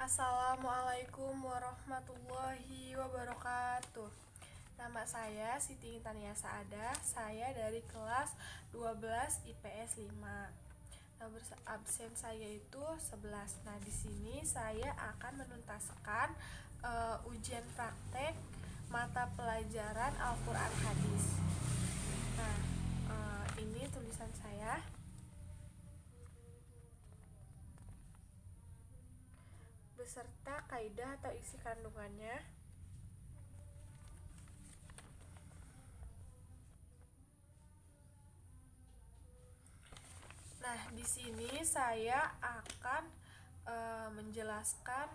Assalamualaikum warahmatullahi wabarakatuh. Nama saya Siti Intania Saada. Saya dari kelas 12 IPS 5. Nomor absen saya itu 11. Nah, di sini saya akan menuntaskan ujian praktek mata pelajaran Al-Qur'an Hadis. Nah, ini tulisan saya. Beserta kaidah atau isi kandungannya. Nah, di sini saya akan menjelaskan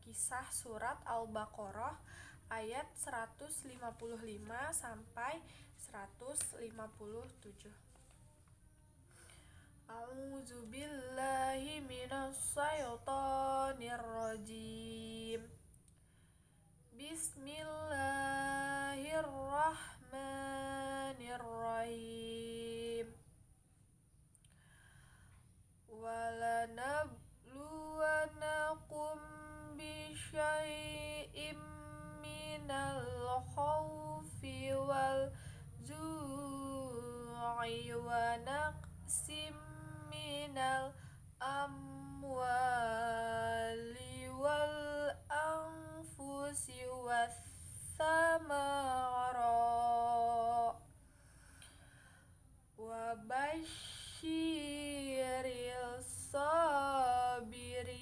kisah surat Al-Baqarah ayat 155 sampai 157. A'udzubillahi minasyaitonir rajim. Bismillahirrahmanirrahim. Walanabluwanakum bisyai'im minal khawfi wal ju'i wa naqsim minal amwali wal anfusi was thamara wa basyiril sabirin.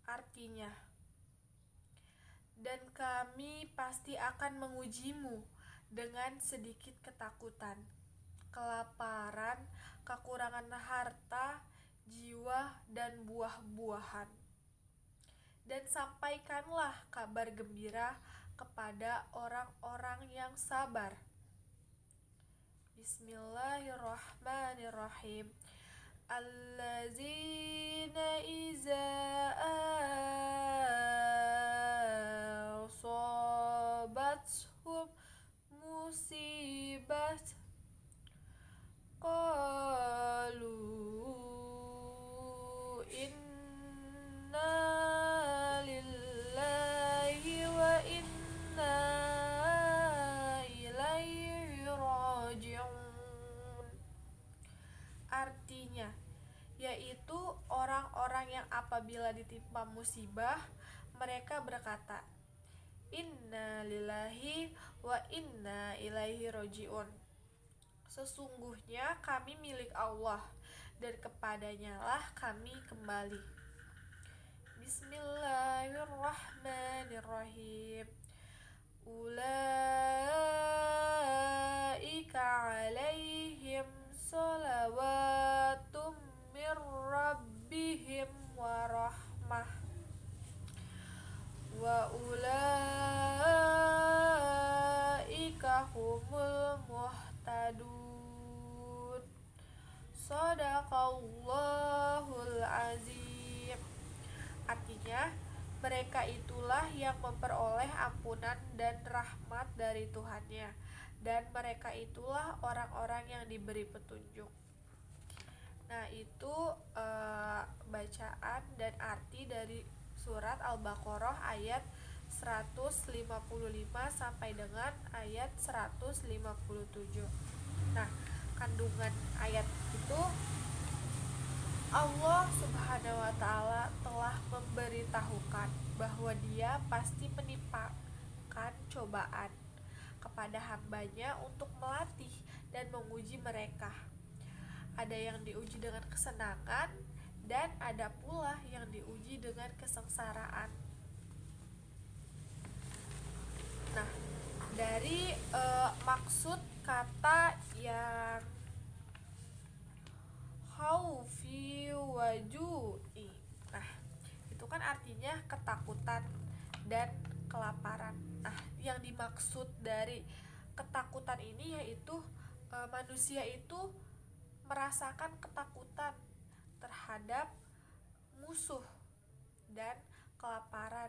Artinya, dan kami pasti akan mengujimu dengan sedikit ketakutan, kelaparan, kekurangan harta, jiwa, dan buah-buahan. Dan sampaikanlah kabar gembira kepada orang-orang yang sabar. Bismillahirrahmanirrahim. Allazina iza asabathum musibat qalu inna lillahi wa inna ilaihi raji'un. Artinya, yaitu orang-orang yang apabila ditimpa musibah, mereka berkata, Inna lillahi wa inna ilaihi raji'un. Sesungguhnya kami milik Allah, dan kepadanya lah kami kembali. Bismillahirrahmanirrahim. Ulaika alaihim salawatum mir rabbihim wa rahmah wa ulaika humul muhtadun. Shadaqallahul azim. Artinya, mereka itulah yang memperoleh ampunan dan rahmat dari Tuhannya, dan mereka itulah orang-orang yang diberi petunjuk. Nah, itu bacaan dan arti dari surat Al-Baqarah ayat 155 sampai dengan ayat 157. Nah, kandungan ayat itu, Allah Subhanahu wa ta'ala telah memberitahukan bahwa Dia pasti menimpakan cobaan kepada hambanya untuk melatih dan menguji mereka. Ada yang diuji dengan kesenangan, dan ada pula yang diuji dengan kesengsaraan. Nah, dari maksud kata yang khaufi wa ju'i, nah itu kan artinya ketakutan dan kelaparan. Nah, yang dimaksud dari ketakutan ini yaitu manusia itu merasakan ketakutan terhadap musuh dan kelaparan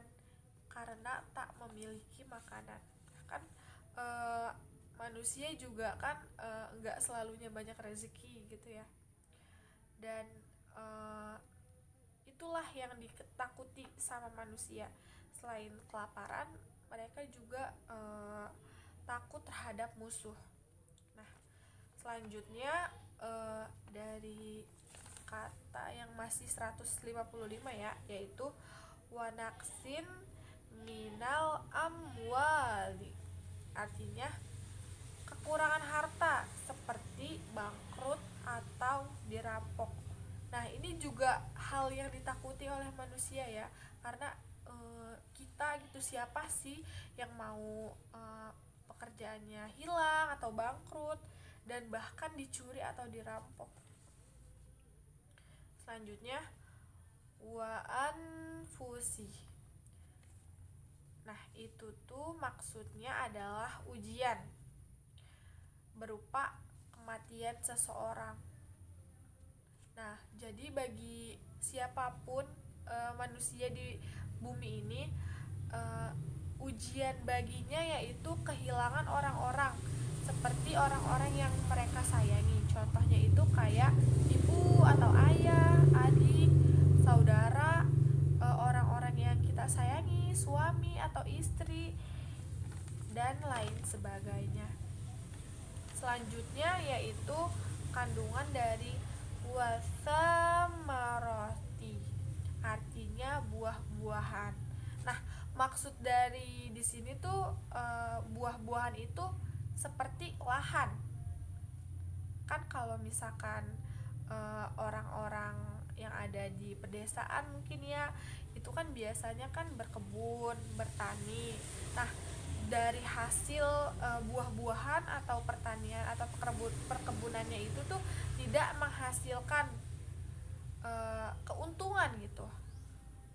karena tak memiliki makanan. Kan manusia juga kan nggak selalunya banyak rezeki gitu ya. dan itulah yang ditakuti sama manusia. Selain kelaparan, mereka juga takut terhadap musuh. Nah, selanjutnya dari kata yang masih 155 ya, yaitu wanaksin minal amwali, artinya kekurangan harta seperti bangkrut atau dirampok. Nah, ini juga hal yang ditakuti oleh manusia ya, karena kita gitu, siapa sih yang mau pekerjaannya hilang atau bangkrut dan bahkan dicuri atau dirampok. Selanjutnya wa anfusi. Nah, itu tuh maksudnya adalah ujian berupa kematian seseorang. Nah, jadi bagi siapapun manusia di bumi ini, ujian baginya yaitu kehilangan orang-orang, seperti orang-orang yang mereka sayangi. Contohnya itu kayak ibu atau ayah, adik, saudara, orang-orang yang kita sayangi, suami atau istri, dan lain sebagainya. Selanjutnya yaitu kandungan dari wasamaroti, artinya buah-buahan. Nah, maksud dari di sini tuh buah-buahan itu seperti lahan. Kan kalau misalkan orang-orang yang ada di pedesaan mungkin ya, itu kan biasanya kan berkebun, bertani. Nah, dari hasil buah-buahan atau pertanian atau perkebunannya itu tuh tidak menghasilkan keuntungan gitu,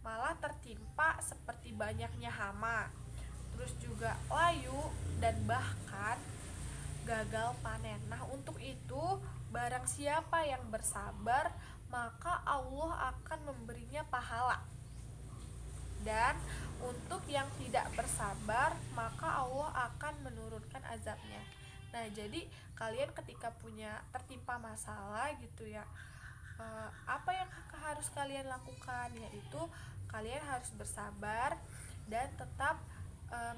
malah tertimpa seperti banyaknya hama, terus juga layu, dan bahkan gagal panen. Nah, untuk itu barang siapa yang bersabar, maka Allah akan memberinya pahala. Dan untuk yang tidak bersabar, maka Allah akan menurunkan azabnya. Nah, jadi kalian ketika tertimpa masalah gitu ya, apa yang harus kalian lakukan, yaitu kalian harus bersabar dan tetap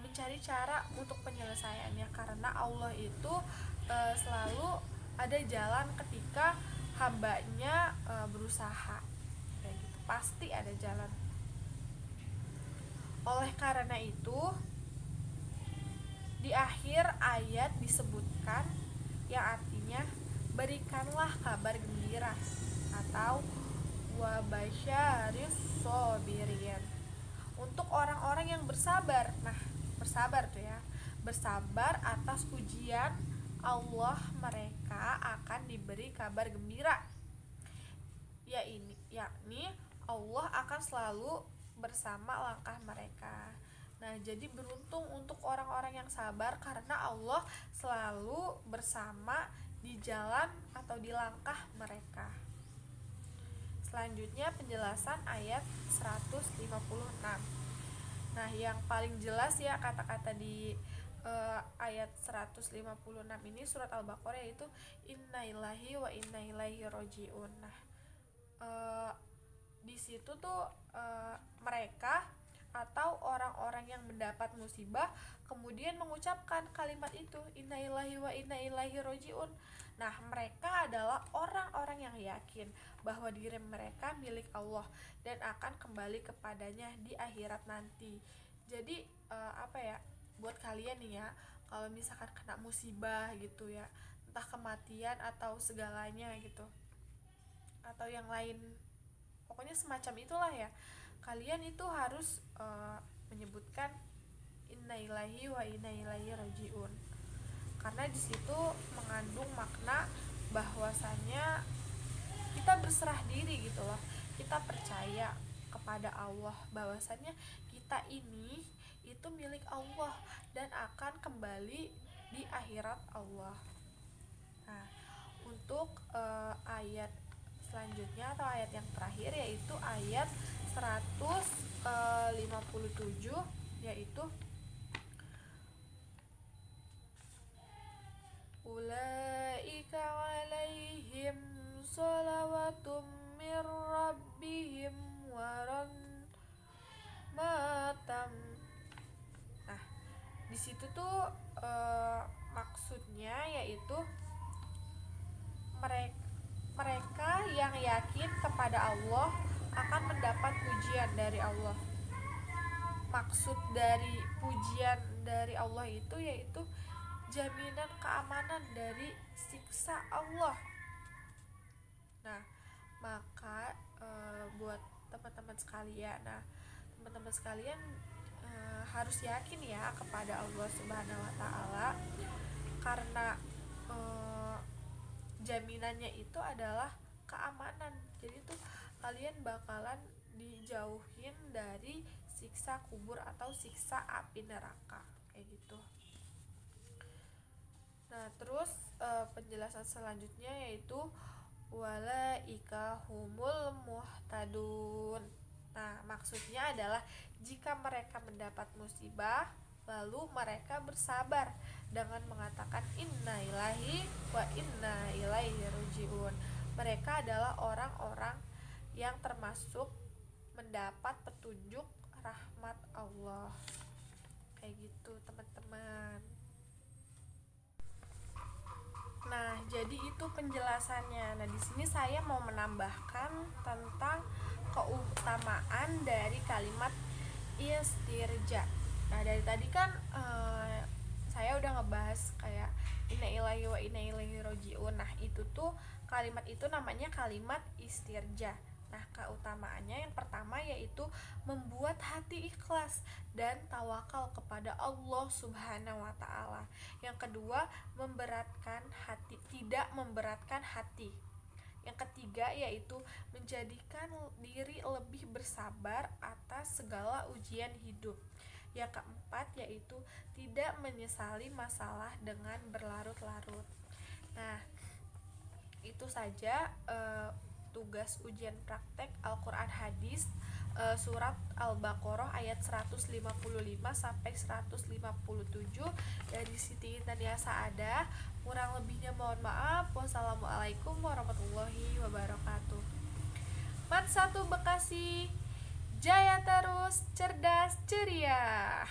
mencari cara untuk penyelesaiannya, karena Allah itu selalu ada jalan ketika hambanya berusaha kayak gitu, pasti ada jalan. Oleh karena itu, di akhir ayat disebutkan yang artinya berikanlah kabar gembira atau wabasyaris sobirin, untuk orang-orang yang bersabar. Nah, bersabar tuh ya, bersabar atas ujian Allah, mereka akan diberi kabar gembira, yakni Allah akan selalu bersama langkah mereka. Nah, jadi beruntung untuk orang-orang yang sabar, karena Allah selalu bersama di jalan atau di langkah mereka. Selanjutnya penjelasan ayat 156. Nah, yang paling jelas ya kata-kata di ayat 156 ini surat Al-Baqarah, yaitu innalillahi wa inna ilaihi rojiun. Nah, di situ tuh mereka atau orang-orang yang mendapat musibah kemudian mengucapkan kalimat itu, innalillahi wa inna ilaihi rojiun. Nah, mereka adalah orang-orang yang yakin bahwa diri mereka milik Allah dan akan kembali kepadanya di akhirat nanti. Jadi apa ya, buat kalian nih ya, kalau misalkan kena musibah gitu ya, entah kematian atau segalanya gitu, atau yang lain, pokoknya semacam itulah ya, kalian itu harus menyebutkan innalillahi wa inna ilaihi rajiun, karena di situ mengandung makna bahwasannya kita berserah diri gitu loh, kita percaya kepada Allah bahwasannya kita ini itu milik Allah dan akan kembali di akhirat Allah. Nah, untuk ayat selanjutnya atau ayat yang terakhir, yaitu ayat 157, yaitu ulaika alaihim shalawatun rahmatum mir rabbihim wa rahmatam. Nah, di situ tuh maksudnya yaitu mereka yang yakin kepada Allah akan mendapat pujian dari Allah. Maksud dari pujian dari Allah itu yaitu jaminan keamanan dari siksa Allah. Nah, maka buat teman-teman sekalian, harus yakin ya kepada Allah Subhanahu wa taala, karena jaminannya itu adalah keamanan. Jadi tuh kalian bakalan dijauhin dari siksa kubur atau siksa api neraka kayak gitu. Nah, terus penjelasan selanjutnya yaitu walaika humul muhtadun. Nah, maksudnya adalah jika mereka mendapat musibah lalu mereka bersabar dengan mengatakan inna lillahi wa inna ilaihi rajiun. Mereka adalah orang-orang yang termasuk mendapat petunjuk rahmat Allah. Kayak gitu, teman-teman. Nah, jadi itu penjelasannya. Nah, di sini saya mau menambahkan tentang keutamaan dari kalimat istirja. Nah, dari tadi kan saya udah ngebahas kayak inna ilahi wa inna ilaihi rojiun. Nah, itu tuh kalimat itu namanya kalimat istirja. Nah, keutamaannya yang pertama yaitu membuat hati ikhlas dan tawakal kepada Allah Subhanahu wa taala. Yang kedua, tidak memberatkan hati. Yang ketiga yaitu menjadikan diri lebih bersabar atas segala ujian hidup. Yang keempat yaitu tidak menyesali masalah dengan berlarut-larut. Nah, itu saja tugas ujian praktek Al-Quran Hadis surat Al-Baqarah ayat 155 sampai 157 dari Siti Intan Saada. Kurang lebihnya mohon maaf. Wassalamualaikum warahmatullahi wabarakatuh. Mat 1 Bekasi, jaya terus, cerdas ceria.